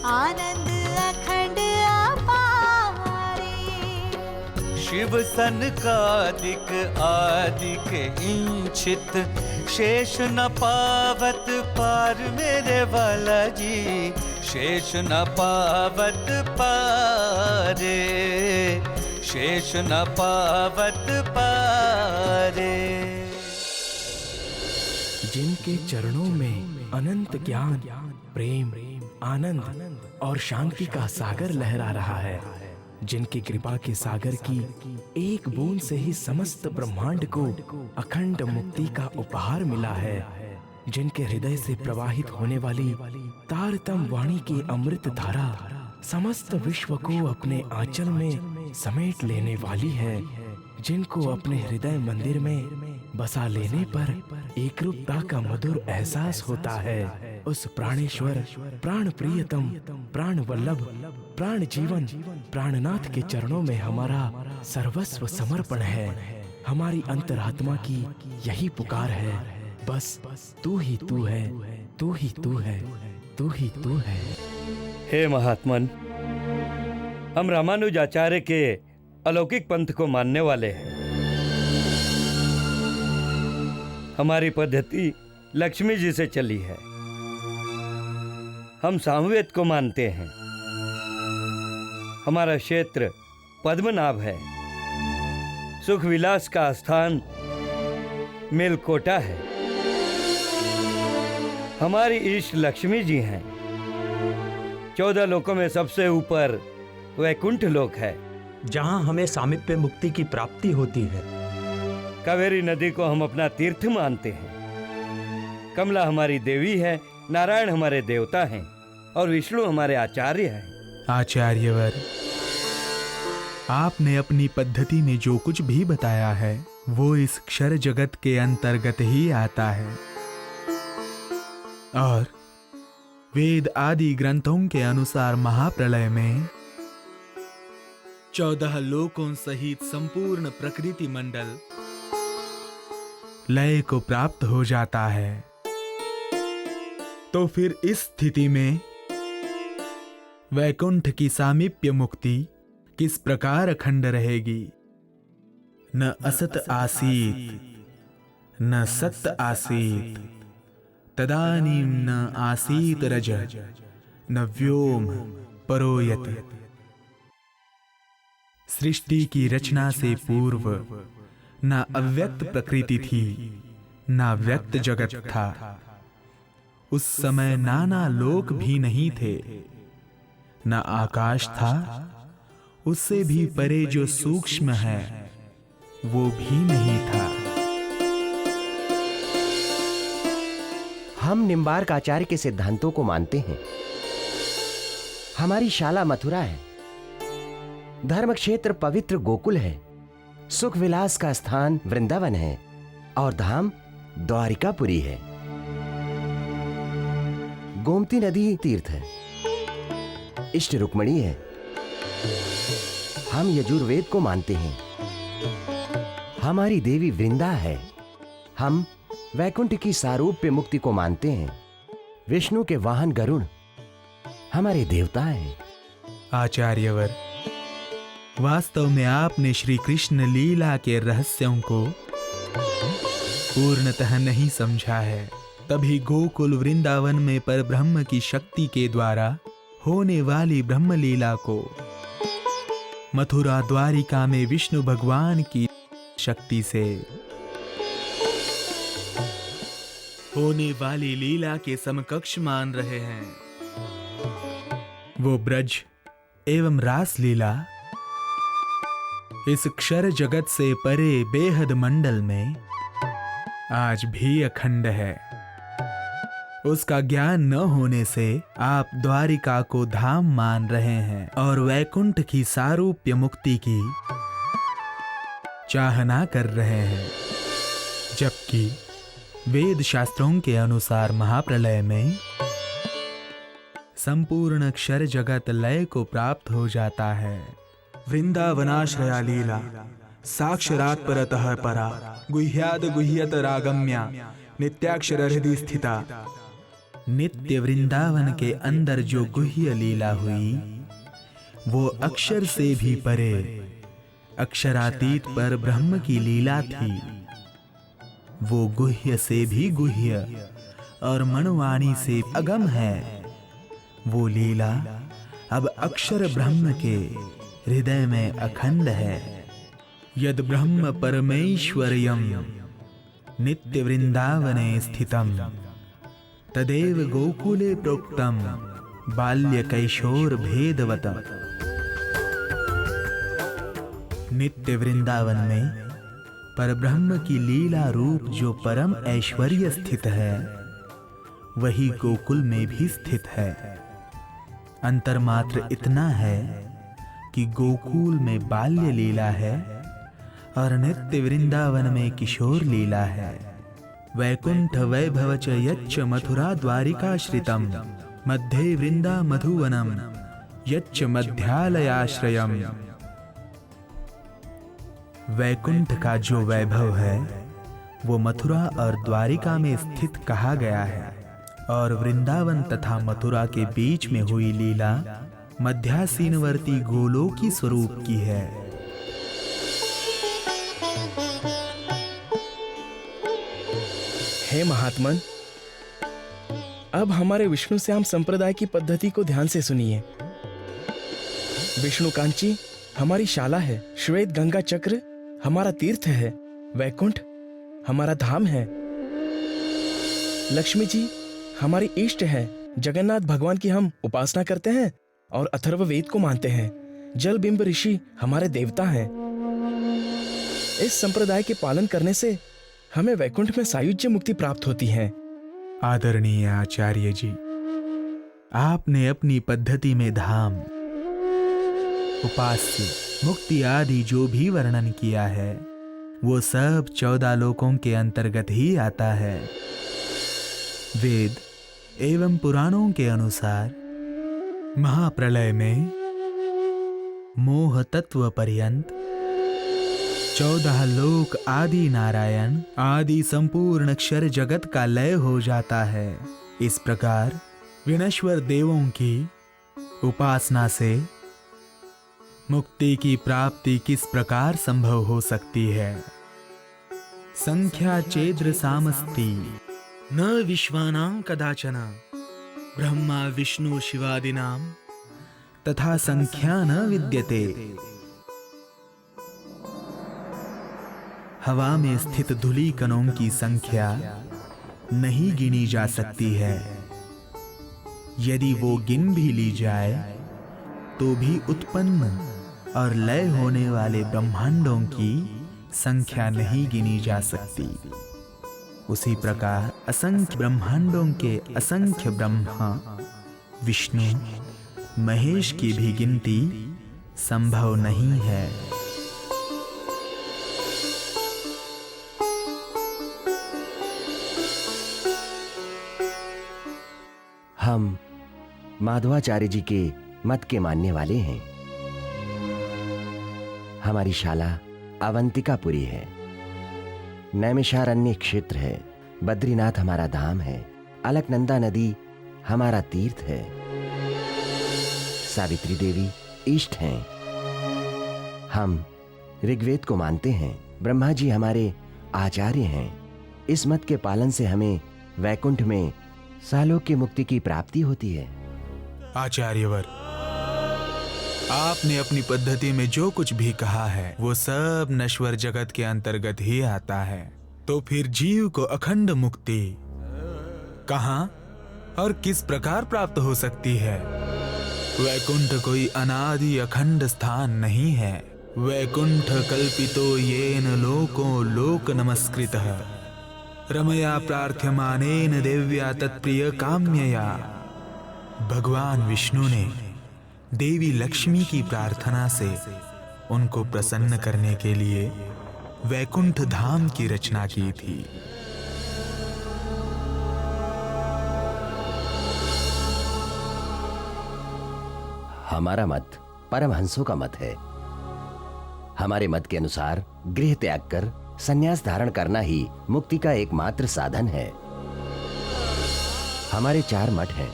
आनंद अखंड अपारे। शिव सनकादिक आदिक इंचित, शेष न पावत पार मेरे वाला जी, शेष न पावत पारे, शेष न पावत पारे। जिनके चरणों में अनंत ज्ञान, प्रेम, आनंद और शांति का सागर लहरा रहा है, जिनकी कृपा के सागर की एक बूंद से ही समस्त ब्रह्मांड को अखंड मुक्ति का उपहार मिला है, जिनके हृदय से प्रवाहित होने वाली तारतम वाणी की अमृत धारा समस्त विश्व को अपने आंचल में समेट लेने वाली है, जिनको अपने हृदय मंदिर में बसा लेने पर एकरूपता का मधुर एहसास होता है, उस प्राणेश्वर, प्राण प्रियतम, प्राण वल्लभ, प्राण जीवन, प्राणनाथ के चरणों में हमारा सर्वस्व समर्पण है। हमारी अंतरात्मा की यही पुकार है, बस तू ही तू है, तू ही तू है, तू ही तू है। हे महात्मन, हम रामानुजाचार्य के अलौकिक पंथ को मानने वाले हैं। हमारी पद्धति लक्ष्मी जी से चली है। हम सामवेद को मानते हैं। हमारा क्षेत्र पद्मनाभ है। सुख विलास का स्थान मेलकोटा है। हमारी इष्ट लक्ष्मी जी हैं। 14 लोकों में सबसे ऊपर वैकुंठ लोक है, जहां हमें सामीप्य मुक्ति की प्राप्ति होती है। कावेरी नदी को हम अपना तीर्थ मानते हैं। कमला हमारी देवी है, नारायण हमारे देवता हैं और विष्णु हमारे आचार्य हैं। आचार्यवर, आपने अपनी पद्धति में जो कुछ भी बताया है वो इस क्षर जगत के अंतर्गत ही आता है, और वेद आदि ग्रंथों के अनुसार महाप्रलय में 14 लोकों सहित संपूर्ण प्रकृति मंडल लय को प्राप्त हो जाता है। तो फिर इस स्थिति में वैकुंठ की सामीप्य मुक्ति किस प्रकार अखंड रहेगी? न असत आसीत न सत आसीत, तदानीं न आसीत रज न व्योम परोयति। सृष्टि की रचना से पूर्व न अव्यक्त प्रकृति थी, न व्यक्त जगत था। उस समय नाना लोक भी नहीं थे, न आकाश था, उससे भी परे जो सूक्ष्म है वो भी नहीं था। हम निम्बार्क आचार्य के सिद्धांतों को मानते हैं। हमारी शाला मथुरा है, धर्म क्षेत्र पवित्र गोकुल है, सुख विलास का स्थान वृंदावन है और धाम द्वारिकापुरी है। गोमती नदी तीर्थ है, इष्ट रुक्मणी है। हम यजुर्वेद को मानते हैं। हमारी देवी वृंदा है। हम वैकुंठ की सारूप्य मुक्ति को मानते हैं। विष्णु के वाहन गरुड़ हमारे देवता हैं। आचार्यवर, वास्तव में आपने श्री कृष्ण लीला के रहस्यों को पूर्णतः नहीं समझा है। तभी गोकुल वृंदावन में परब्रह्म की शक्ति के द्वारा होने वाली ब्रह्म लीला को मथुरा द्वारिका में विष्णु भगवान की शक्ति से होने वाली लीला के समकक्ष मान रहे हैं। वो ब्रज एवं रास लीला इस क्षर जगत से परे बेहद मंडल में आज भी अखंड है। उसका ज्ञान न होने से आप द्वारिका को धाम मान रहे हैं और वैकुंठ की सारूप्य मुक्ति की चाहना कर रहे हैं, जबकि वेद शास्त्रों के अनुसार महाप्रलय में संपूर्ण क्षर जगत लय को प्राप्त हो जाता है। वृंदावनाश्रया लीला साक्षरात् परतः परा, गुह्याद गुह्यत रागम्या नित्याक्षर हृदि स्थिता। नित्य वृंदावन के अंदर जो गुह्य लीला हुई वो अक्षर से भी परे अक्षरातीत पर ब्रह्म की लीला थी। वो गुह्य से भी गुह्य और मनवाणी से अगम है। वो लीला अब अक्षर ब्रह्म के हृदय में अखंड है। यद ब्रह्म परमेश्वर्यम् नित्य वृंदावने स्थितम् तदेव गोकुले प्रोक्तम् बाल्य कैशोर भेदवतम्। नित्य वृंदावन में परब्रह्म की लीला रूप जो परम ऐश्वर्य स्थित है वही गोकुल में भी स्थित है। अंतर मात्र इतना है कि गोकुल में बाल्य लीला है और नित्य वृंदावन में किशोर लीला है। वैकुंठ वैभव च यच्च मथुरा द्वारिकाश्रितम् मध्ये वृंदा मधुवनम् यच्च मध्यालयाश्रयम्। वैकुंठ का जो वैभव है वो मथुरा और द्वारिका में स्थित कहा गया है और वृंदावन तथा मथुरा के बीच में हुई लीला मध्यासीनवर्ती गोलोकी स्वरूप की है। हे महात्मन, अब हमारे विष्णु श्याम संप्रदाय की पद्धति को ध्यान से सुनिए। विष्णु कांची हमारी शाला है, श्वेत गंगा चक्र हमारा तीर्थ है, वैकुंठ हमारा धाम है, लक्ष्मी जी हमारी इष्ट है, जगन्नाथ भगवान की हम उपासना करते हैं और अथर्व वेद को मानते हैं, जल बिंब ऋषि हमारे देवता हैं। इस संप्रदाय के पालन करने से हमें वैकुंठ में सायुज्य मुक्ति प्राप्त होती है। आदरणीय आचार्य जी, आपने अपनी पद्धति में धाम, उपास्य, मुक्ति आदि जो भी वर्णन किया है वो सब 14 लोकों के अंतर्गत ही आता है। वेद एवं पुराणों के अनुसार महाप्रलय में मोह तत्व पर्यंत 14 लोक आदि नारायण आदि संपूर्ण अक्षर जगत का लय हो जाता है। इस प्रकार विनश्वर देवों की उपासना से मुक्ति की प्राप्ति किस प्रकार संभव हो सकती है? संख्या चेद्र सामस्ति न विश्वानां कदाचन ब्रह्मा विष्णु शिवादिनां तथा संख्या न विद्यते। हवा में स्थित धूलि कणों की संख्या नहीं गिनी जा सकती है। यदि वो गिन भी ली जाए तो भी उत्पन्न और लय होने वाले ब्रह्मांडों की संख्या नहीं गिनी जा सकती। उसी प्रकार असंख्य ब्रह्मांडों के असंख्य ब्रह्मा विष्णु महेश की भी गिनती संभव नहीं है। हम माधवाचार्य जी के मत के मानने वाले हैं। हमारी शाला अवंतिकापुरी है, नैमिषारण्य क्षेत्र है, बद्रीनाथ हमारा धाम है, अलकनंदा नदी हमारा तीर्थ है, सावित्री देवी इष्ट हैं। हम ऋग्वेद को मानते हैं, ब्रह्मा जी हमारे आचार्य हैं। इस मत के पालन से हमें वैकुंठ में सालोक की मुक्ति की प्राप्ति होती है। आचार्यवर, आपने अपनी पद्धति में जो कुछ भी कहा है वो सब नश्वर जगत के अंतर्गत ही आता है। तो फिर जीव को अखंड मुक्ति कहाँ और किस प्रकार प्राप्त हो सकती है? वैकुंठ कोई अनादि अखंड स्थान नहीं है। वैकुंठ कल्पितो येन लोको लोक नमस्कृतः रमया प्रार्थ्यमानेन देव्या तत्प्रिय काम्यया। भगवान विष्णु ने देवी लक्ष्मी की प्रार्थना से उनको प्रसन्न करने के लिए वैकुंठ धाम की रचना की थी। हमारा मत परमहंसों का मत है। हमारे मत के अनुसार गृह त्याग कर संन्यास धारण करना ही मुक्ति का एकमात्र साधन है। हमारे 4 मठ हैं,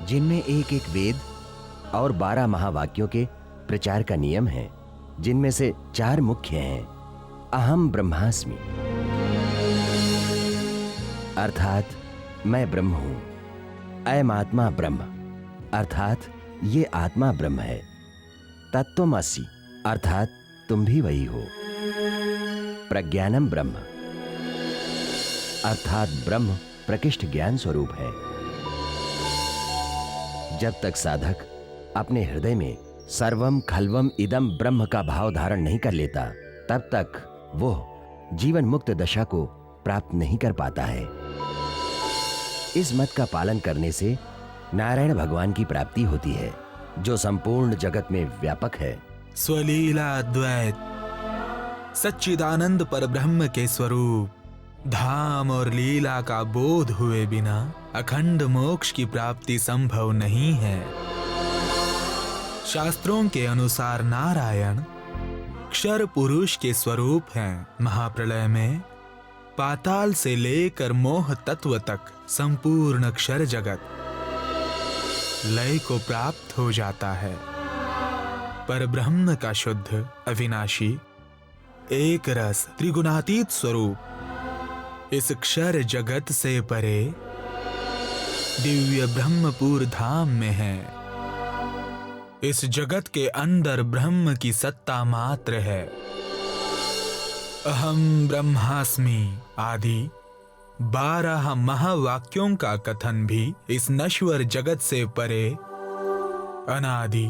जिनमें एक एक वेद और 12 महावाक्यों के प्रचार का नियम है, जिनमें से 4 मुख्य हैं। अहम ब्रह्मास्मि, अर्थात मैं ब्रह्म हूं। अयम आत्मा ब्रह्म, अर्थात ये आत्मा ब्रह्म है। तत्त्वमसि, अर्थात तुम भी वही हो। प्रज्ञानम ब्रह्म, अर्थात ब्रह्म प्रकृष्ट ज्ञान स्वरूप है। जब तक साधक अपने हृदय में सर्वम खल्वम इदम ब्रह्म का भाव धारण नहीं कर लेता, तब तक वो जीवन मुक्त दशा को प्राप्त नहीं कर पाता है। इस मत का पालन करने से नारायण भगवान की प्राप्ति होती है, जो संपूर्ण जगत में व्यापक है। स्वलीला द्वैत सच्चिदानंद पर ब्रह्म के स्वरूप, धाम और लीला का बोध हुए बिना अखंड मोक्ष की प्राप्ति संभव नहीं है। शास्त्रों के अनुसार नारायण क्षर पुरुष के स्वरूप हैं। महाप्रलय में पाताल से लेकर मोह तत्व तक संपूर्ण क्षर जगत लय को प्राप्त हो जाता है। पर ब्रह्म का शुद्ध अविनाशी एक रस त्रिगुणातीत स्वरूप इस क्षर जगत से परे दिव्य ब्रह्मपुर धाम में है। इस जगत के अंदर ब्रह्म की सत्ता मात्र है। अहम ब्रह्मास्मि आदि 12 महावाक्यों का कथन भी इस नश्वर जगत से परे अनादि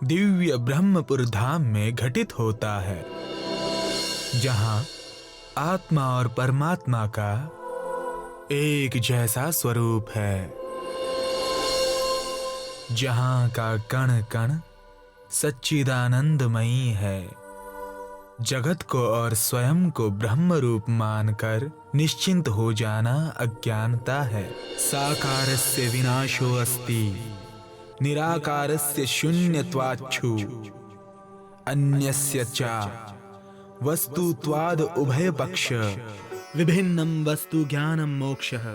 दिव्य ब्रह्मपुर धाम में घटित होता है, जहां आत्मा और परमात्मा का एक जैसा स्वरूप है, जहां का कण कण सच्चिदानंदमयी है। जगत को और स्वयं को ब्रह्म रूप मानकर निश्चिंत हो जाना अज्ञानता है। साकारस्य विनाशो अस्ति, निराकारस्य शून्यत्वाच्छु, अन्यस्य च वस्तुत्वाद उभय पक्ष, विभिन्नम वस्तु ज्ञानम मोक्षः।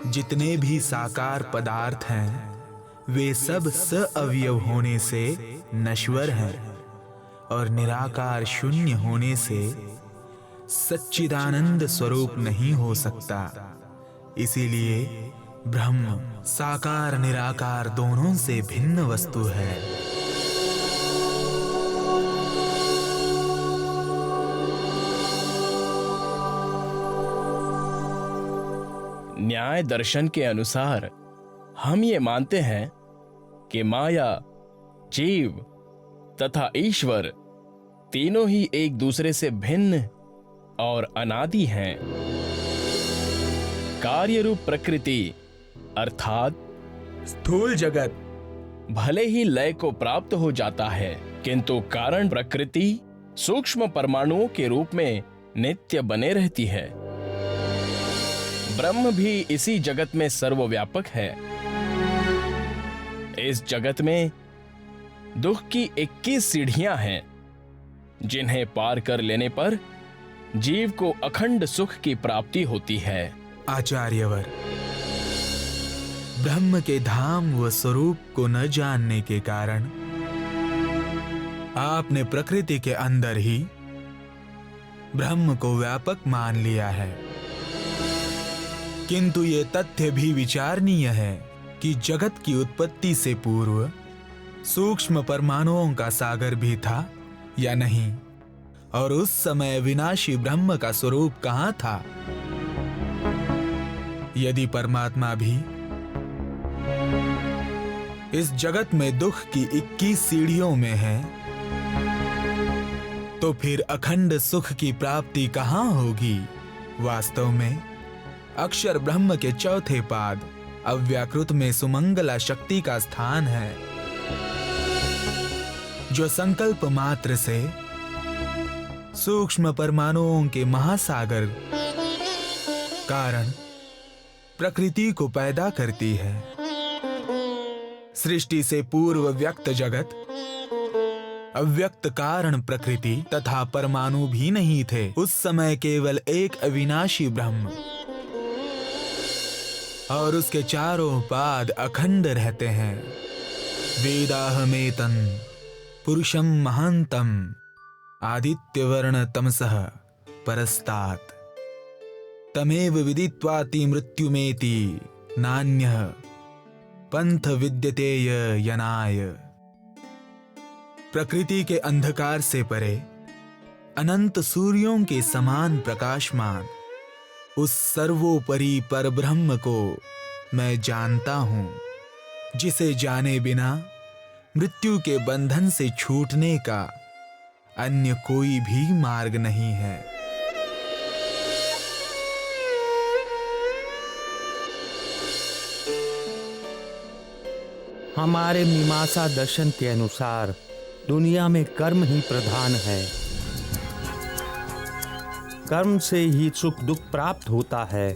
जितने भी साकार पदार्थ हैं वे सब सअवयव होने से नश्वर हैं और निराकार शून्य होने से सच्चिदानंद स्वरूप नहीं हो सकता। इसीलिए ब्रह्म साकार निराकार दोनों से भिन्न वस्तु है। न्याय दर्शन के अनुसार हम ये मानते हैं कि माया, जीव तथा ईश्वर तीनों ही एक दूसरे से भिन्न और अनादि हैं। कार्य रूप प्रकृति अर्थात स्थूल जगत भले ही लय को प्राप्त हो जाता है, किंतु कारण प्रकृति सूक्ष्म परमाणुओं के रूप में नित्य बने रहती है। ब्रह्म भी इसी जगत में सर्वव्यापक है। इस जगत में दुख की 21 सीढ़ियां हैं, जिन्हें पार कर लेने पर जीव को अखंड सुख की प्राप्ति होती है। आचार्यवर, ब्रह्म के धाम व स्वरूप को न जानने के कारण आपने प्रकृति के अंदर ही ब्रह्म को व्यापक मान लिया है। किंतु ये तथ्य भी विचारणीय है कि जगत की उत्पत्ति से पूर्व सूक्ष्म परमाणुओं का सागर भी था या नहीं, और उस समय विनाशी ब्रह्म का स्वरूप कहां था। यदि परमात्मा भी इस जगत में दुख की 21 सीढ़ियों में है, तो फिर अखंड सुख की प्राप्ति कहां होगी। वास्तव में अक्षर ब्रह्म के चौथे पाद अव्याकृत में सुमंगला शक्ति का स्थान है, जो संकल्प मात्र से सूक्ष्म परमाणुओं के महासागर कारण प्रकृति को पैदा करती है। सृष्टि से पूर्व व्यक्त जगत, अव्यक्त कारण प्रकृति तथा परमाणु भी नहीं थे। उस समय केवल एक अविनाशी ब्रह्म और उसके चारों पाद अखंड रहते हैं। वेदाहमेतन पुरुषम महांतम आदित्यवर्ण तमसः परस्तात् तमेव विदित्वाति मृत्युमेति नान्यः पंथ विद्यते यनाय। प्रकृति के अंधकार से परे अनंत सूर्यों के समान प्रकाशमान उस सर्वोपरि परब्रह्म को मैं जानता हूं, जिसे जाने बिना मृत्यु के बंधन से छूटने का अन्य कोई भी मार्ग नहीं है। हमारे मीमांसा दर्शन के अनुसार दुनिया में कर्म ही प्रधान है। कर्म से ही सुख दुख प्राप्त होता है।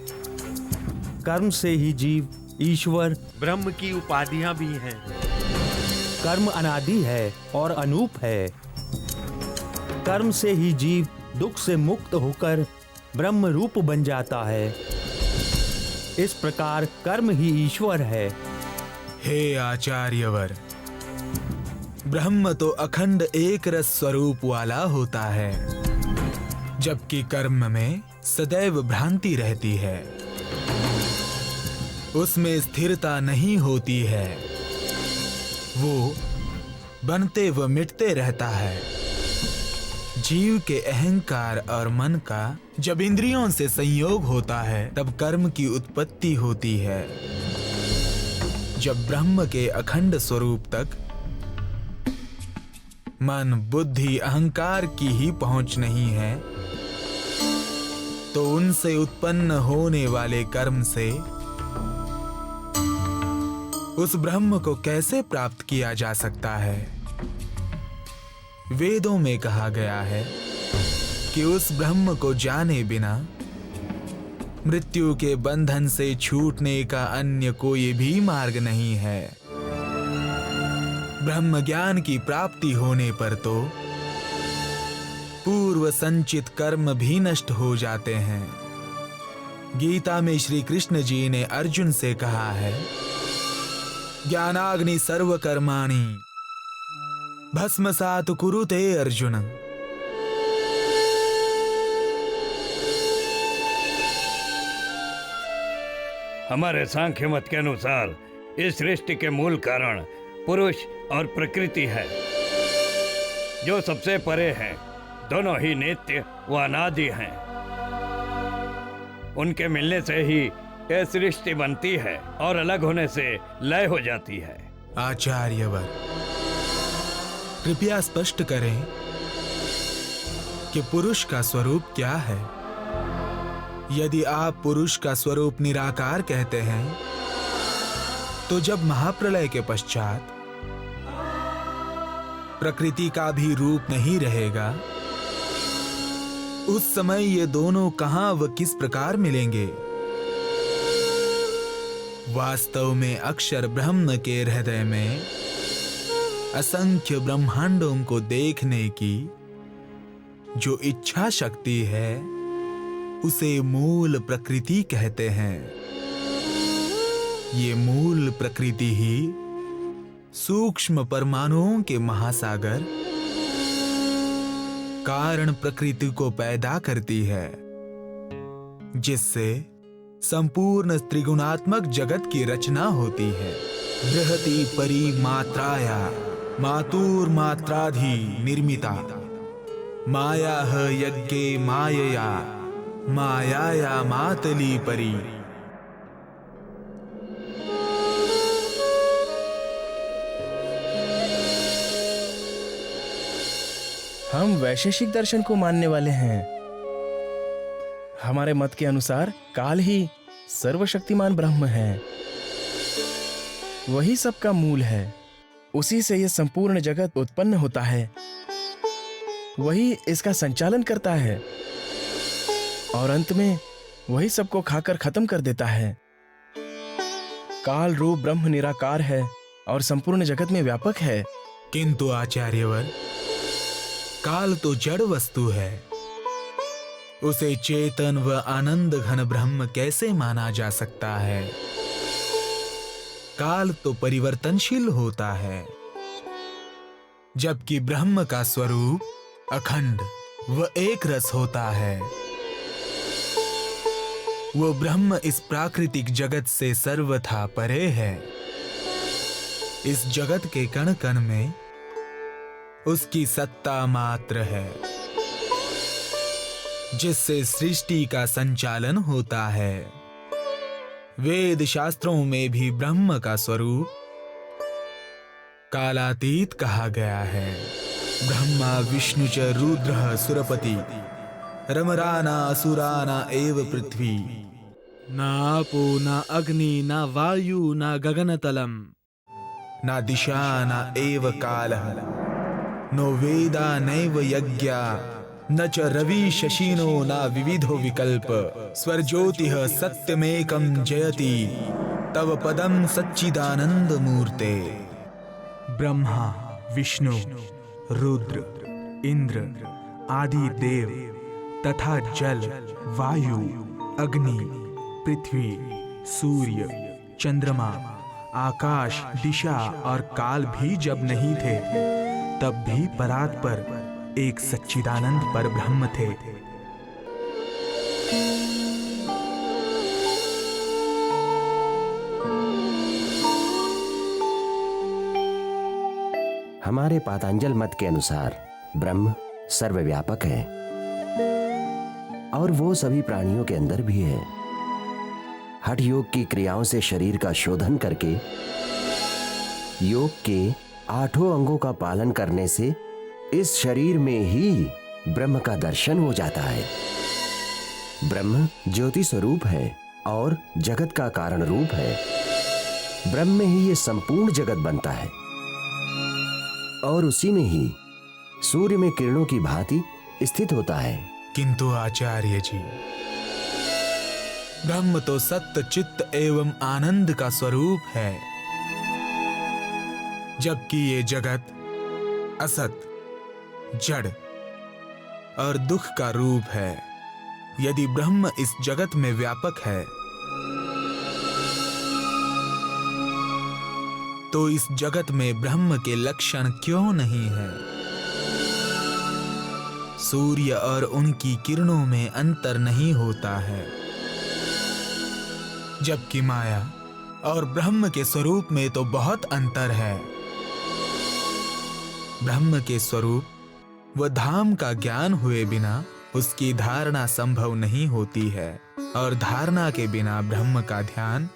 कर्म से ही जीव ईश्वर ब्रह्म की उपाधियां भी हैं। कर्म अनादि है और अनूप है। कर्म से ही जीव दुख से मुक्त होकर ब्रह्म रूप बन जाता है। इस प्रकार कर्म ही ईश्वर है। हे आचार्यवर, ब्रह्म तो अखंड एक रस स्वरूप वाला होता है, जबकि कर्म में सदैव भ्रांति रहती है, उसमें स्थिरता नहीं होती है, वो बनते व मिटते रहता है। जीव के अहंकार और मन का जब इंद्रियों से संयोग होता है तब कर्म की उत्पत्ति होती है। जब ब्रह्म के अखंड स्वरूप तक मन बुद्धि अहंकार की ही पहुंच नहीं है तो उनसे उत्पन्न होने वाले कर्म से उस ब्रह्म को कैसे प्राप्त किया जा सकता है। वेदों में कहा गया है कि उस ब्रह्म को जाने बिना मृत्यु के बंधन से छूटने का अन्य कोई भी मार्ग नहीं है। ब्रह्म ज्ञान की प्राप्ति होने पर तो पूर्व संचित कर्म भी नष्ट हो जाते हैं। गीता में श्री कृष्ण जी ने अर्जुन से कहा है, ज्ञानाग्नि सर्व कर्माणि भस्मसात् कुरुते अर्जुन। हमारे सांख्य मत के अनुसार इस सृष्टि के मूल कारण पुरुष और प्रकृति है, जो सबसे परे हैं। दोनों ही नित्य व अनादि हैं। उनके मिलने से ही यह सृष्टि बनती है और अलग होने से लय हो जाती है। आचार्यवर, कृपया स्पष्ट करें कि पुरुष का स्वरूप क्या है। यदि आप पुरुष का स्वरूप निराकार कहते हैं तो जब महाप्रलय के पश्चात प्रकृति का भी रूप नहीं रहेगा, उस समय ये दोनों कहां व किस प्रकार मिलेंगे। वास्तव में अक्षर ब्रह्म के हृदय में असंख्य ब्रह्मांडों को देखने की जो इच्छा शक्ति है उसे मूल प्रकृति कहते हैं। ये मूल प्रकृति ही सूक्ष्म परमाणुओं के महासागर कारण प्रकृति को पैदा करती है, जिससे संपूर्ण त्रिगुणात्मक जगत की रचना होती है। बृहति परि मात्राया मातुर मात्राधि निर्मिता माया यज्ञे मायया मायाया मातली परी। हम वैशेषिक दर्शन को मानने वाले हैं। हमारे मत के अनुसार काल ही सर्वशक्तिमान ब्रह्म है, वही सबका मूल है। उसी से यह संपूर्ण जगत उत्पन्न होता है, वही इसका संचालन करता है और अंत में वही सबको खाकर खत्म कर देता है। काल रूप ब्रह्म निराकार है और संपूर्ण जगत में व्यापक है। किंतु आचार्यवर, काल तो जड़ वस्तु है, उसे चेतन व आनंद घन ब्रह्म कैसे माना जा सकता है। काल तो परिवर्तनशील होता है, जबकि ब्रह्म का स्वरूप अखंड व एक रस होता है। वो ब्रह्म इस प्राकृतिक जगत से सर्वथा परे है। इस जगत के कण कण में उसकी सत्ता मात्र है, जिससे सृष्टि का संचालन होता है। वेद शास्त्रों में भी ब्रह्म का स्वरूप कालातीत कहा गया है। ब्रह्मा विष्णु च रुद्रः सुरपति रमराना असुराना एव पृथ्वी। न आपो न अग्नि न वायु न गगनतलम न दिशा न एव कालः नो वेदा नैव यज्ञा न च रवि शशिनो न विविधो विकल्प। स्वर्ज्योतिः सत्यमेकं जयति तव पदं सच्चिदानंद मूर्ते। ब्रह्मा विष्णु रुद्र इंद्र आदि देव तथा जल वायु अग्नि पृथ्वी सूर्य चंद्रमा आकाश दिशा और काल भी जब नहीं थे, तब भी परात पर एक सच्चिदानंद पर ब्रह्म थे। हमारे पातंजल मत के अनुसार ब्रह्म सर्वव्यापक है और वो सभी प्राणियों के अंदर भी है। हठ योग की क्रियाओं से शरीर का शोधन करके योग के 8 अंगों का पालन करने से इस शरीर में ही ब्रह्म का दर्शन हो जाता है। ब्रह्म ज्योति स्वरूप है और जगत का कारण रूप है। ब्रह्म में ही ये संपूर्ण जगत बनता है और उसी में ही सूर्य में किरणों की भांति स्थित होता है। किंतु आचार्य जी, ब्रह्म तो सत्य चित्त एवं आनंद का स्वरूप है, जबकि ये जगत असत जड़ और दुख का रूप है। यदि ब्रह्म इस जगत में व्यापक है, तो इस जगत में ब्रह्म के लक्षण क्यों नहीं है? सूर्य और उनकी किरणों में अंतर नहीं होता है, जबकि माया और ब्रह्म के स्वरूप में तो बहुत अंतर है। ब्रह्म के स्वरूप व धाम का ज्ञान हुए बिना उसकी धारणा संभव नहीं होती है, और धारणा के बिना ब्रह्म का ध्यान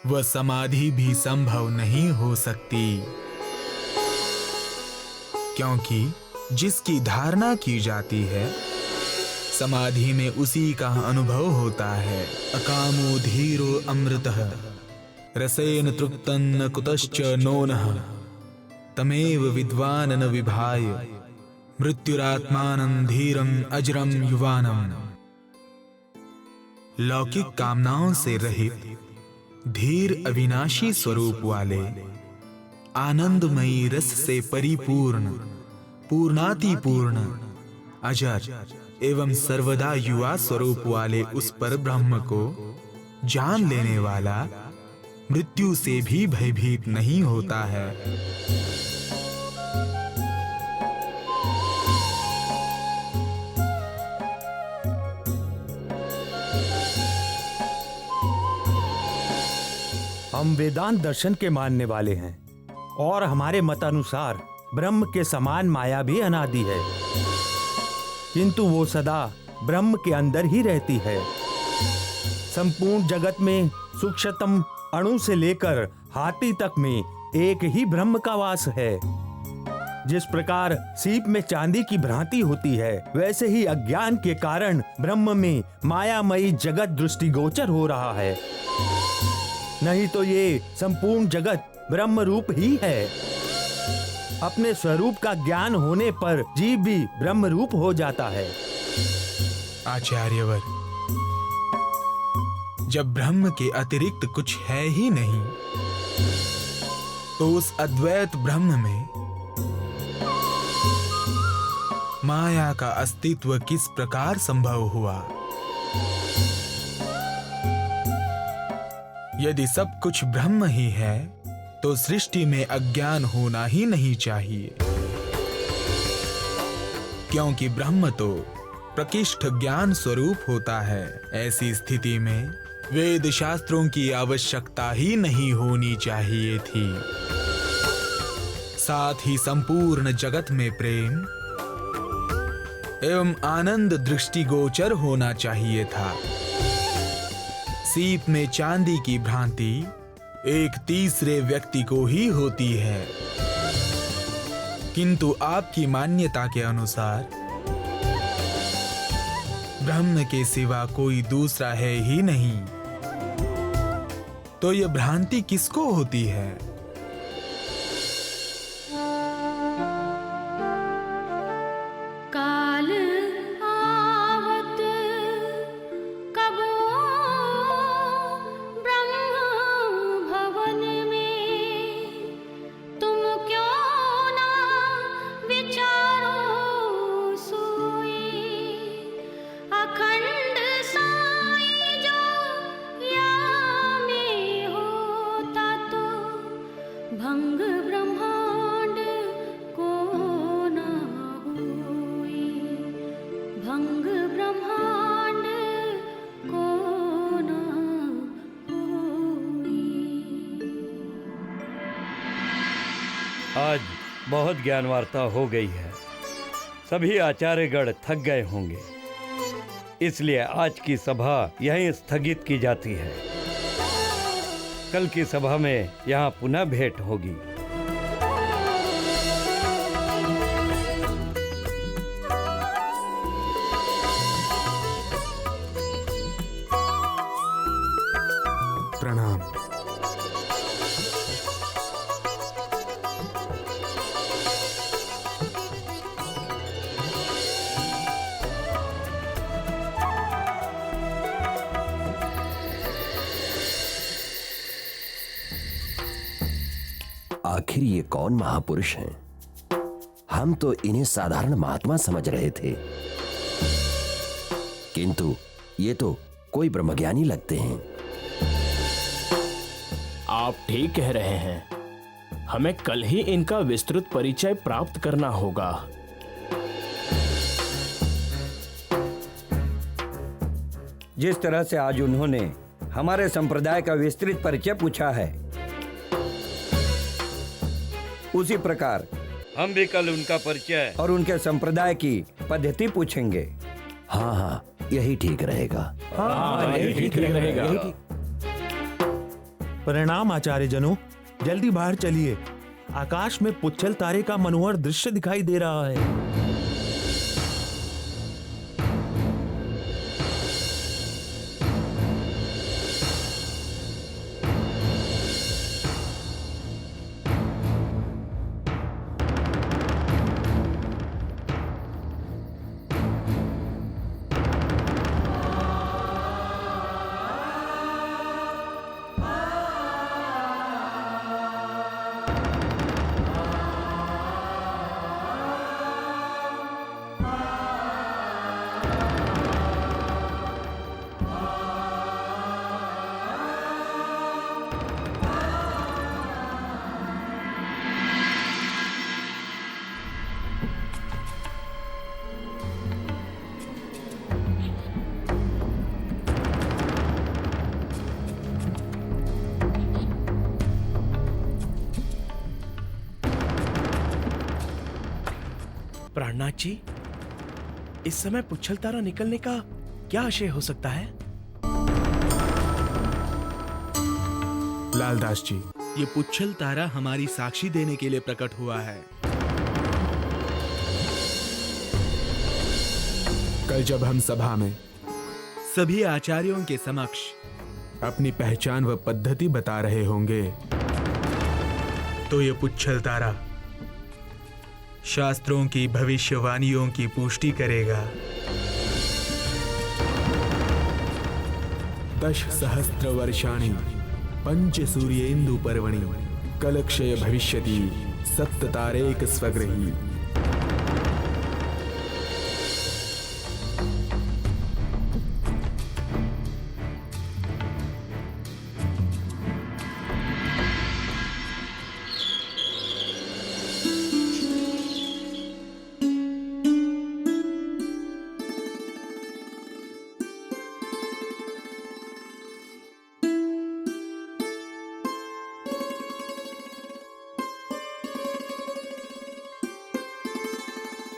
व समाधि भी संभव नहीं हो सकती, क्योंकि जिसकी धारणा की जाती है समाधि में उसी का अनुभव होता है। अकामो धीरो अमृतः रसेन तृप्तं न कुतश्च नोनः तमेव विद्वान न विभाय मृत्युरात्मानं धीरं अजरं युवानम्। लौकिक कामनाओं से रहित धीर अविनाशी स्वरूप वाले आनंदमयी रस से परिपूर्ण पूर्णातिपूर्ण अजर एवं सर्वदा युवा स्वरूप वाले उस पर ब्रह्म को जान लेने वाला मृत्यु से भी भयभीत नहीं होता है। हम वेदांत दर्शन के मानने वाले हैं और हमारे मतानुसार ब्रह्म के समान माया भी अनादि है, किंतु वो सदा ब्रह्म के अंदर ही रहती है। संपूर्ण जगत में सूक्ष्मतम अणु से लेकर हाथी तक में एक ही ब्रह्म का वास है। जिस प्रकार सीप में चांदी की भ्रांति होती है, वैसे ही अज्ञान के कारण ब्रह्म में मायामयी जगत दृष्टिगोचर हो रहा है। नहीं तो ये संपूर्ण जगत ब्रह्म रूप ही है। अपने स्वरूप का ज्ञान होने पर जीव भी ब्रह्म रूप हो जाता है। आचार्यवर, जब ब्रह्म के अतिरिक्त कुछ है ही नहीं, तो उस अद्वैत ब्रह्म में माया का अस्तित्व किस प्रकार संभव हुआ? यदि सब कुछ ब्रह्म ही है, तो सृष्टि में अज्ञान होना ही नहीं चाहिए, क्योंकि ब्रह्म तो प्रकृष्ट ज्ञान स्वरूप होता है। ऐसी स्थिति में वेद शास्त्रों की आवश्यकता ही नहीं होनी चाहिए थी। साथ ही संपूर्ण जगत में प्रेम एवं आनंद दृष्टिगोचर होना चाहिए था। सीप में चांदी की भ्रांति एक तीसरे व्यक्ति को ही होती है, किंतु आपकी मान्यता के अनुसार ब्रह्म के सिवा कोई दूसरा है ही नहीं, तो यह भ्रांति किसको होती है? काल आवत कब ब्रह्म भवन में, तुम क्यों ना विचारो सोई, अखंड साई जो या में होता तो भंग ब्रह्मांड को ना होई, भंग ब्रह्मांड को ना होई। आज बहुत ज्ञान वार्ता हो गई है। सभी आचार्यगण थक गए होंगे, इसलिए आज की सभा यहीं स्थगित की जाती है। कल की सभा में यहाँ पुनः भेंट होगी। प्रणाम। आखिर ये कौन महापुरुष हैं? हम तो इन्हें साधारण महात्मा समझ रहे थे, किंतु ये तो कोई ब्रह्मज्ञानी लगते हैं। आप ठीक कह रहे हैं, हमें कल ही इनका विस्तृत परिचय प्राप्त करना होगा। जिस तरह से आज उन्होंने हमारे संप्रदाय का विस्तृत परिचय पूछा है, उसी प्रकार हम भी कल उनका परिचय और उनके संप्रदाय की पद्धति पूछेंगे। हाँ हाँ, यही ठीक रहेगा। यही ठीक रहेगा। प्रणाम आचार्य जनों, जल्दी बाहर चलिए। आकाश में पुच्छल तारे का मनोहर दृश्य दिखाई दे रहा है। प्राणनाथ जी, इस समय पुच्छल तारा निकलने का क्या आशय हो सकता है? लालदास जी, ये पुच्छल तारा हमारी साक्षी देने के लिए प्रकट हुआ है। कल जब हम सभा में सभी आचार्यों के समक्ष अपनी पहचान व पद्धति बता रहे होंगे, तो ये पुच्छल तारा शास्त्रों की भविष्यवाणियों की पुष्टि करेगा। 10 सहस्त्र वर्षाणि पंच सूर्येन्दु पर्वणि कलक्षय भविष्यति सप्त तारेक स्वग्रही।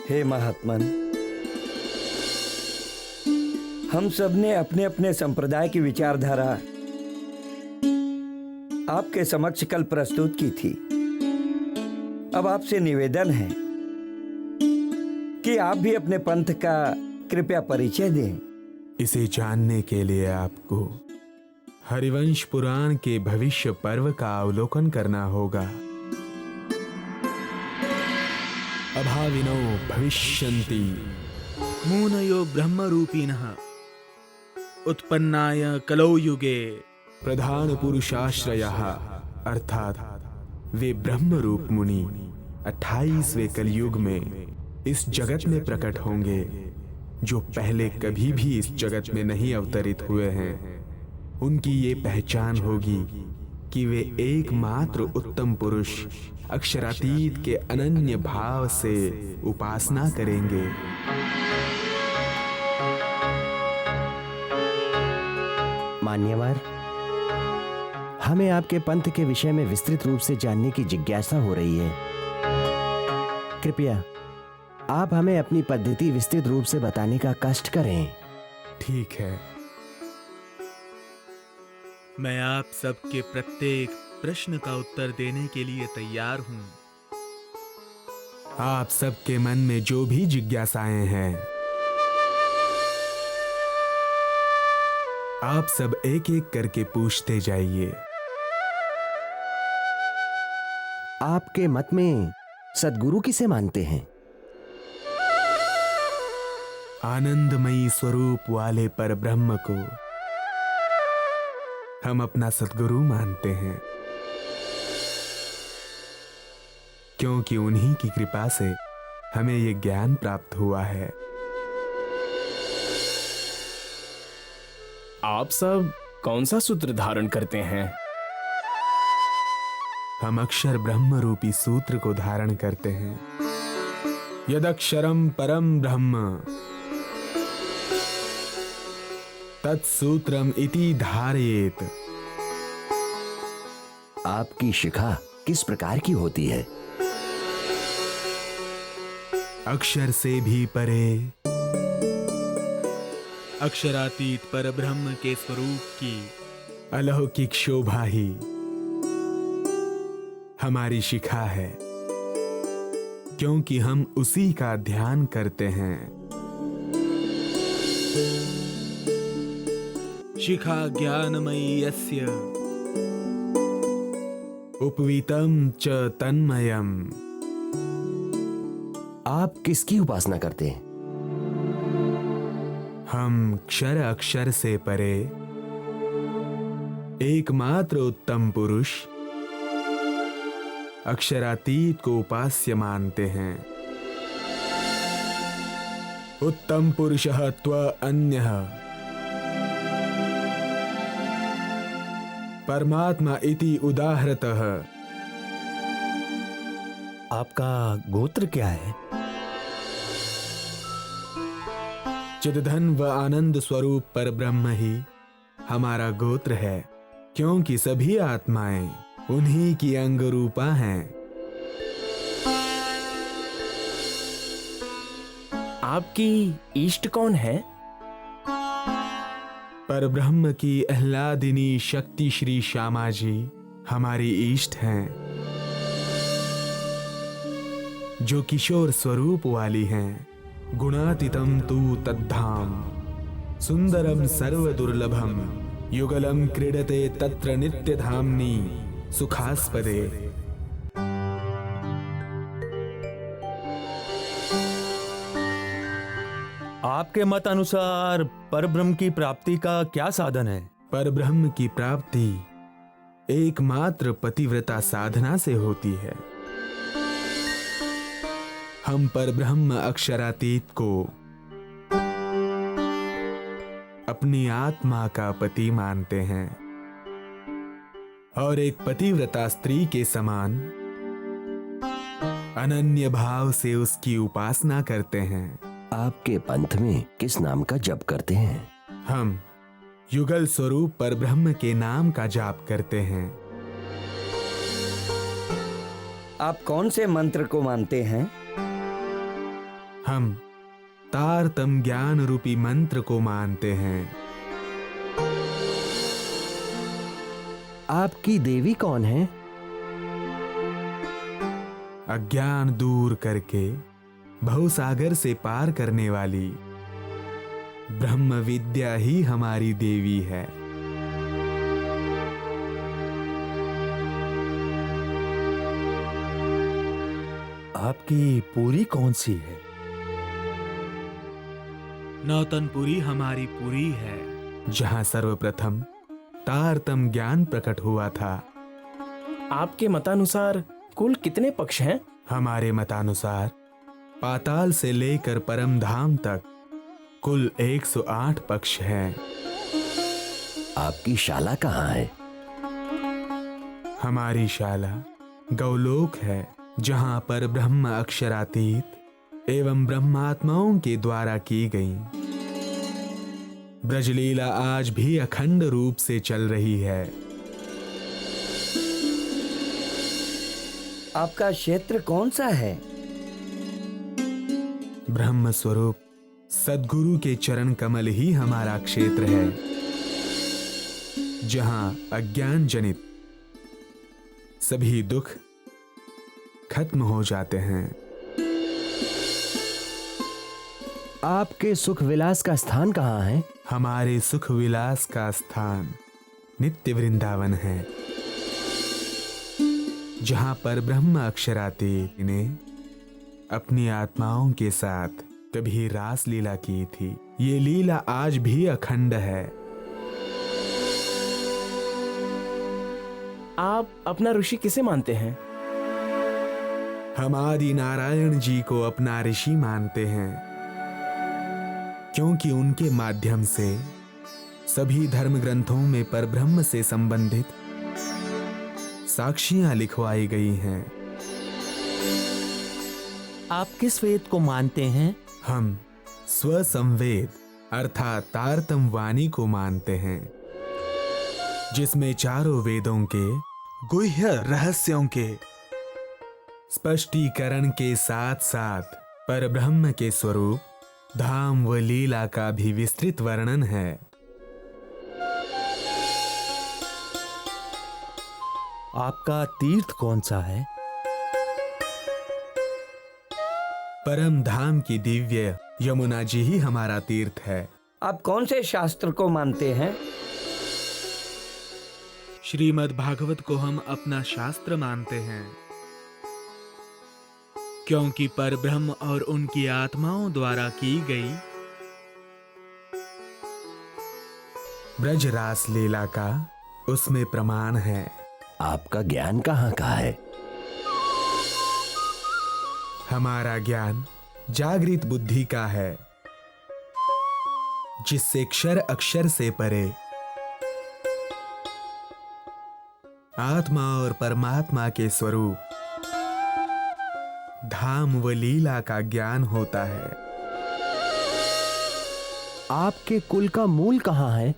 हे महात्मन, हम सब ने अपने अपने संप्रदाय की विचारधारा आपके समक्ष कल प्रस्तुत की थी। अब आपसे निवेदन है कि आप भी अपने पंथ का कृपया परिचय दें। इसे जानने के लिए आपको हरिवंश पुराण के भविष्य पर्व का अवलोकन करना होगा। अभाविनो भविष्यन्ति मूनयो ब्रह्मरूपिणः उत्पन्नाय कलौ युगे प्रधान पुरुषाश्रयः, अर्थात वे ब्रह्म रूप मुनि 28वें कलयुग में इस जगत में प्रकट होंगे, जो पहले कभी भी इस जगत में नहीं अवतरित हुए हैं। उनकी ये पहचान होगी कि वे एकमात्र उत्तम पुरुष अक्षरातीत के अनन्य भाव से उपासना करेंगे। मान्यवर, हमें आपके पंथ के विषय में विस्तृत रूप से जानने की जिज्ञासा हो रही है। कृपया आप हमें अपनी पद्धति विस्तृत रूप से बताने का कष्ट करें। ठीक है। मैं आप सबके प्रत्येक प्रश्न का उत्तर देने के लिए तैयार हूं। आप सबके मन में जो भी जिज्ञासाएं हैं, आप सब एक एक करके पूछते जाइए। आपके मत में सद्गुरु किसे मानते हैं? आनंदमयी स्वरूप वाले पर ब्रह्म को हम अपना सद्गुरु मानते हैं, क्योंकि उन्हीं की कृपा से हमें ये ज्ञान प्राप्त हुआ है। आप सब कौन सा सूत्र धारण करते हैं? हम अक्षर ब्रह्म रूपी सूत्र को धारण करते हैं। यदक्षरम परम ब्रह्म तत्सूत्रम इति धारयेत। आपकी शिखा किस प्रकार की होती है? अक्षर से भी परे, अक्षरातीत पर ब्रह्म के स्वरूप की अलौकिक शोभा ही हमारी शिखा है, क्योंकि हम उसी का ध्यान करते हैं। शिखा ज्ञानमयी यस्य उपवीतम च तन्मयम। आप किसकी उपासना करते हैं? हम क्षर अक्षर से परे एकमात्र उत्तम पुरुष अक्षरातीत को उपास्य मानते हैं। उत्तम पुरुषः त्वन्यः परमात्मा इति उदाहरतः। आपका गोत्र क्या है? चिदधन व आनंद स्वरूप पर ब्रह्म ही हमारा गोत्र है, क्योंकि सभी आत्माएं उन्हीं की अंग रूपा हैं। आपकी इष्ट कौन है? पर ब्रह्म की आह्लादिनी शक्ति श्री श्यामा जी हमारी इष्ट हैं, जो किशोर स्वरूप वाली हैं। गुणातीतम तु तद्धाम सुंदरम सर्व दुर्लभम युगलम क्रीडते तत्र नित्य धामनी सुखास्पदे। आपके मत अनुसार परब्रह्म की प्राप्ति का क्या साधन है? परब्रह्म की प्राप्ति एकमात्र पतिव्रता साधना से होती है। हम परब्रह्म अक्षरातीत को अपनी आत्मा का पति मानते हैं और एक पतिव्रता स्त्री के समान अनन्य भाव से उसकी उपासना करते हैं। आपके पंथ में किस नाम का जप करते हैं? हम युगल स्वरूप पर ब्रह्म के नाम का जाप करते हैं। आप कौन से मंत्र को मानते हैं? हम तारतम ज्ञान रूपी मंत्र को मानते हैं। आपकी देवी कौन है? अज्ञान दूर करके भवसागर से पार करने वाली ब्रह्म विद्या ही हमारी देवी है। आपकी पूरी कौन सी है? नौतनपुरी हमारी पुरी है, जहां सर्वप्रथम तारतम ज्ञान प्रकट हुआ था। आपके मतानुसार कुल कितने पक्ष हैं? हमारे मतानुसार पाताल से लेकर परम धाम तक कुल 108 पक्ष हैं। आपकी शाला कहाँ है? हमारी शाला गौलोक है, जहां पर ब्रह्म अक्षरातीत एवं ब्रह्मात्माओं के द्वारा की गई ब्रजलीला आज भी अखंड रूप से चल रही है। आपका क्षेत्र कौन सा है? ब्रह्म स्वरूप सद्गुरु के चरण कमल ही हमारा क्षेत्र है, जहां अज्ञान जनित सभी दुख खत्म हो जाते हैं। आपके सुख विलास का स्थान कहाँ है? हमारे सुख विलास का स्थान नित्य वृंदावन है, जहां पर ब्रह्म अक्षरातीत ने अपनी आत्माओं के साथ कभी रास लीला की थी। ये लीला आज भी अखंड है। आप अपना ऋषि किसे मानते हैं? हम आदि नारायण जी को अपना ऋषि मानते हैं, क्योंकि उनके माध्यम से सभी धर्म ग्रंथों में परब्रह्म से संबंधित साक्षियां लिखवाई गई हैं। आप किस वेद को मानते हैं? हम स्वसंवेद अर्थात तारतम वाणी को मानते हैं, जिसमें चारों वेदों के गुह्य रहस्यों के स्पष्टीकरण के साथ साथ परब्रह्म के स्वरूप, धाम व लीला का भी विस्तृत वर्णन है। आपका तीर्थ कौन सा है? परम धाम की दिव्य यमुना जी ही हमारा तीर्थ है। आप कौन से शास्त्र को मानते हैं? श्रीमद् भागवत को हम अपना शास्त्र मानते हैं, क्योंकि परब्रह्म और उनकी आत्माओं द्वारा की गई ब्रज रास लीला का उसमें प्रमाण है। आपका ज्ञान कहाँ का है? हमारा ज्ञान जागृत बुद्धि का है, जिससे क्षर अक्षर से परे आत्मा और परमात्मा के स्वरूप, धाम व लीला का ज्ञान होता है। आपके कुल का मूल कहाँ है?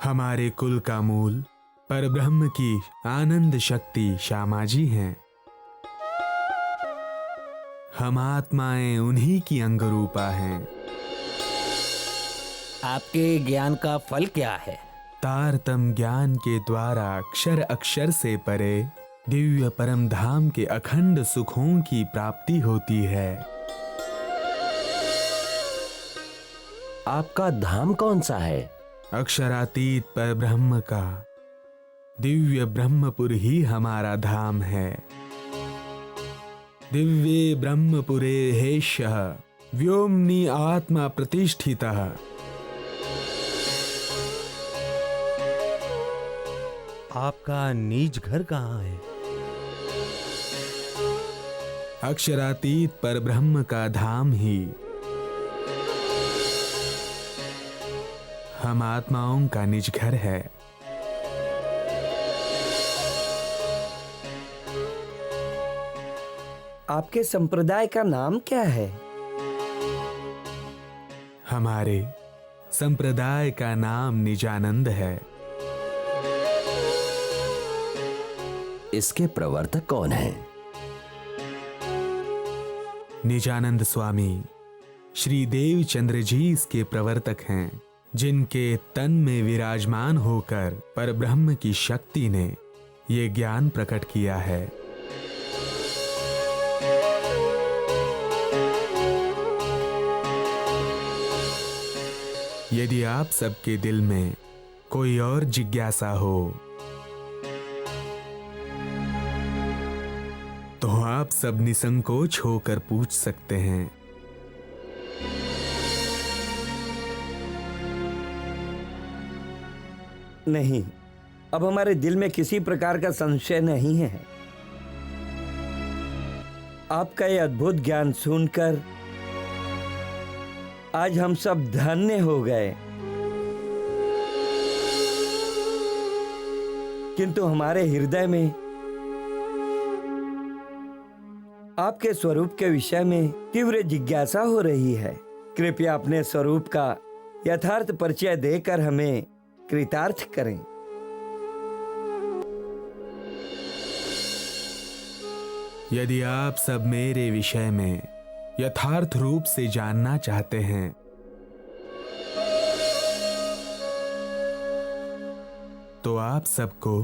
हमारे कुल का मूल परब्रह्म की आनंद शक्ति श्यामा जी हैं। हम आत्माएं उन्हीं की अंगरूपा हैं। आपके ज्ञान का फल क्या है? तारतम ज्ञान के द्वारा अक्षर अक्षर से परे दिव्य परम धाम के अखंड सुखों की प्राप्ति होती है। आपका धाम कौन सा है? अक्षरातीत पर ब्रह्म का दिव्य ब्रह्मपुर ही हमारा धाम है। दिव्ये ब्रह्मपुरे हेष्यः व्योम्नि आत्मा प्रतिष्ठितः। आपका निज घर कहाँ है? अक्षरातीत पर ब्रह्म का धाम ही हम आत्माओं का निज घर है। आपके संप्रदाय का नाम क्या है? हमारे संप्रदाय का नाम निजानंद है। इसके प्रवर्तक कौन हैं? निजानंद स्वामी श्री देवचंद्र जी इसके प्रवर्तक हैं, जिनके तन में विराजमान होकर परब्रह्म की शक्ति ने ये ज्ञान प्रकट किया है। यदि आप सबके दिल में कोई और जिज्ञासा हो तो आप सब निसंकोच होकर पूछ सकते हैं। नहीं, अब हमारे दिल में किसी प्रकार का संशय नहीं है। आपका ये अद्भुत ज्ञान सुनकर आज हम सब धन्य हो गए, किंतु हमारे हृदय में आपके स्वरूप के विषय में तीव्र जिज्ञासा हो रही है। कृपया अपने स्वरूप का यथार्थ परिचय देकर हमें कृतार्थ करें। यदि आप सब मेरे विषय में यथार्थ रूप से जानना चाहते हैं तो आप सबको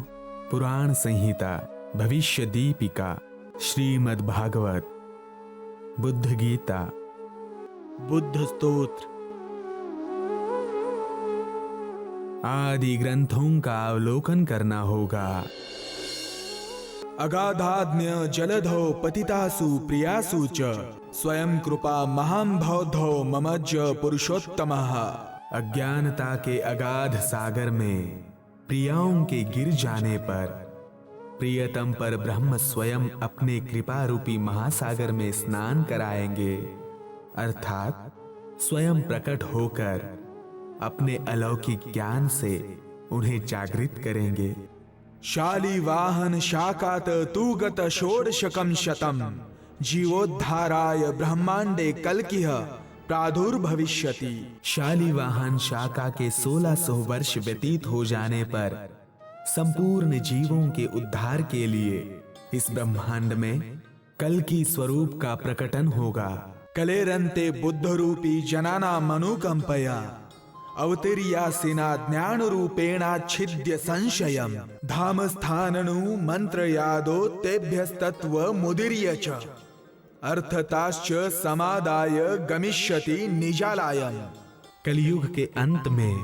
पुराण संहिता, भविष्य दीपिका, श्रीमद् भागवत, बुद्ध गीता, बुद्ध स्तोत्र आदि ग्रंथों का अवलोकन करना होगा। अगाधाज्ञ जलधौ पतितासु प्रियासु च स्वयं कृपा महां बौद्धो ममज्ज पुरुषोत्तमः। अज्ञानता के अगाध सागर में प्रियाओं के गिर जाने पर प्रियतम पर ब्रह्म स्वयं अपने कृपा रूपी महासागर में स्नान कराएंगे, अर्थात स्वयं प्रकट होकर अपने अलौकिक ज्ञान से उन्हें जागृत करेंगे। शालिवाहन शाकात तुगत षोडशकं शतम् जीवोद्धाराय ब्रह्मांडे कल्किह प्रादुर्भविष्यति। शालिवाहन शाका के 1600 वर्ष व्यतीत हो जाने पर संपूर्ण जीवों के उद्धार के लिए इस ब्रह्मांड में कल की स्वरूप का प्रकटन होगा। कलेरन्ते बुद्ध रूपी जनाना मनुकंपया अवतीर्यासिना ज्ञान रूपेणाच्छिद्य संशयम् धाम स्थाननु मंत्र यादो तेभ्यस्तत्व मुदीर्य च अर्थताश्च समादाय गमिष्यति निजालायम्। कलयुग के अंत में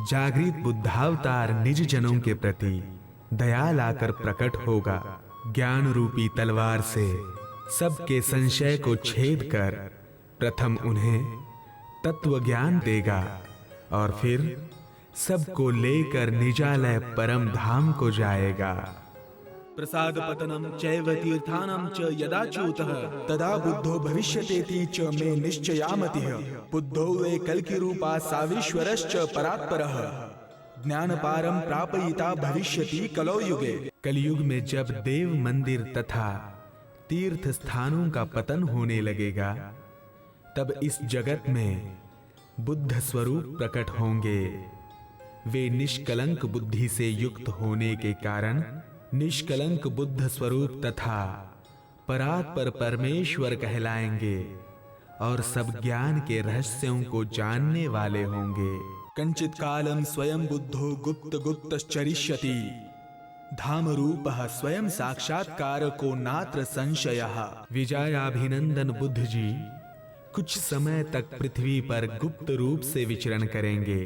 जागृत बुद्धावतार निज जनों के प्रति दया लाकर प्रकट होगा। ज्ञान रूपी तलवार से सबके संशय को छेद कर प्रथम उन्हें तत्व ज्ञान देगा और फिर सबको लेकर निजालय परम धाम को जाएगा। प्रसाद पतनम चैव तीर्थानम च यदा च्युतः तदा बुद्धो भविष्यतेति च मे निश्चयामतिः। बुद्धो वे कल्कि रूपा सावीश्वरश्च परात्परः ज्ञान पारम प्रापयिता भविष्यति कलौ युगे। कलयुग में जब देव मंदिर तथा तीर्थ स्थानों का पतन होने लगेगा तब इस जगत में बुद्ध स्वरूप प्रकट होंगे। वे निष्कलंक बुद्धि से युक्त होने के कारण निष्कलंक बुद्ध स्वरूप तथा परात्पर परमेश्वर कहलाएंगे और सब ज्ञान के रहस्यों को जानने वाले होंगे। कंचित कालम स्वयं बुद्धो गुप्त गुप्तश्चरिष्यति धाम रूपः स्वयं साक्षात्कार को नात्र संशयः। विजयाभिनंदन बुद्ध जी कुछ समय तक पृथ्वी पर गुप्त रूप से विचरण करेंगे।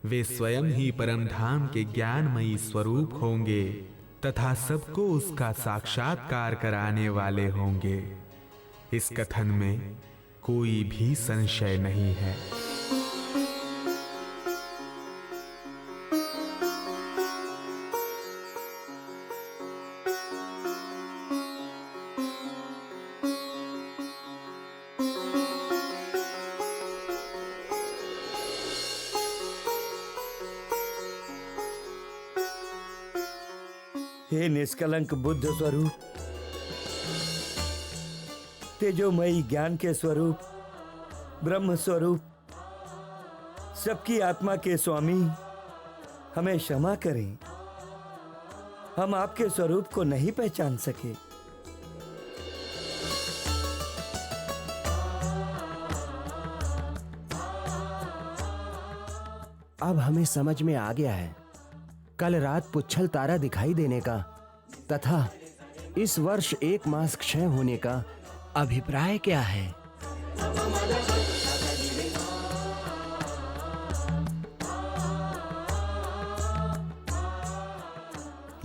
वे स्वयं ही परम धाम के ज्ञानमयी स्वरूप होंगे तथा सबको उसका साक्षात्कार कराने वाले होंगे। इस कथन में कोई भी संशय नहीं है। हे निष्कलंक बुद्ध स्वरूप, तेजोमयी ज्ञान के स्वरूप, ब्रह्म स्वरूप, सबकी आत्मा के स्वामी, हमें क्षमा करें। हम आपके स्वरूप को नहीं पहचान सके। अब हमें समझ में आ गया है कल रात पुच्छल तारा दिखाई देने का तथा इस वर्ष 1 मास क्षय होने का अभिप्राय क्या है।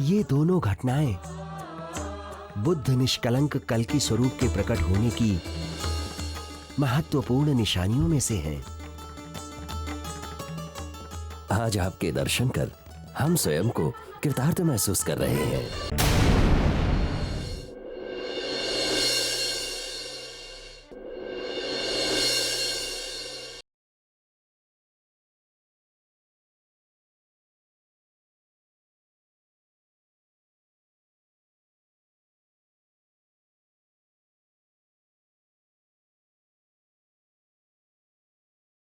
ये दोनों घटनाएं बुद्ध निष्कलंक कल की स्वरूप के प्रकट होने की महत्वपूर्ण निशानियों में से हैं। आज आपके दर्शन कर हम स्वयं को कृतार्थ महसूस कर रहे हैं।